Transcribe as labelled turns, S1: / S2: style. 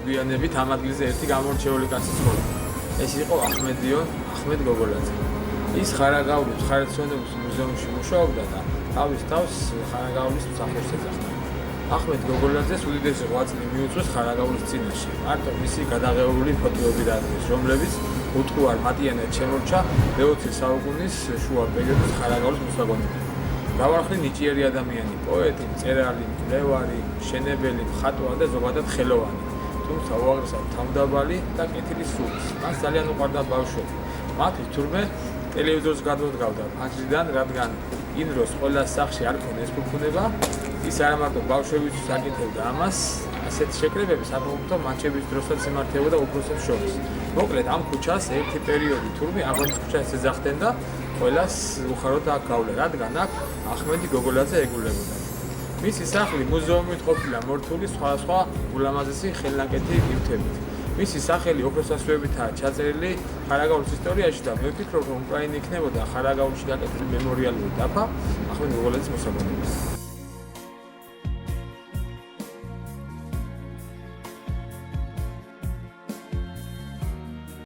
S1: გვიანებით ამ ადგილზე ერთი გამორჩეული კაცი ცხოვრობდა. ეს იყო აჰმედ გოგოლაძე. ის ხარაგაულის ხარისხონების მუზეუმში მუშაობდა და თავის თავს ხარაგაულის მსახურს ეძახდა. აჰმედ გოგოლაძეს უდიდესი ღვაწლი მიუძღვის ხარაგაულის წინაშე. მარტო მისი გადაღებული ფოტოები დადგეს, რომლებიც უტყუარ მატიანად შემორჩა მე-20 საუკუნის შუა პერიოდის ხარაგაულის მოსაგონებლად. მრავალხილი ნიჭიერი ადამიანი, პოეტი, მწერალი, მკვლევარი, მშენებელი, მხატვარი და ზოგადად ხელოვანი. თუმცა უაღრესად თავმდაბალი და კეთილი სულის. მას ძალიან უყვარდა ბავშვები. მათთვის თურმე ტელევიზორს გადმოდგავდა ფანჯრიდან, რადგან იმ დროს ყველა სახლში არ ქონდა ეს ფუფუნება. ის არა მარტო ბავშვებისთვის აკეთებდა ამას, ასეთი შეკრებები საფეხბურთო მატჩების დროსაც იმართებოდა უფროსებს შორის. მოკლედ ამ ქუჩას ერთი პერიოდი თურმე აღონის ქუჩას ეძახდნენ და ყველას უხაროდ აქ გავლე, რადგან აქ აჰმედი გოგოლაძე ეგულებოდა. მისი სახლი მუზეუმით ყოფილა მორთული სხვადასხვა ულამაზესი ხელნაკეთი ნივთებით. მისი სახელი ოქროსასვევებითაა ჩაწერილი ხარაგაულის ისტორიაში და მე ვფიქრობ, რომ უკრაინა იქნებოდა ხარაგაულში გაკეთებული მემორიალური დაფა აჰმედ გოგოლაძის მოსაგონებლად.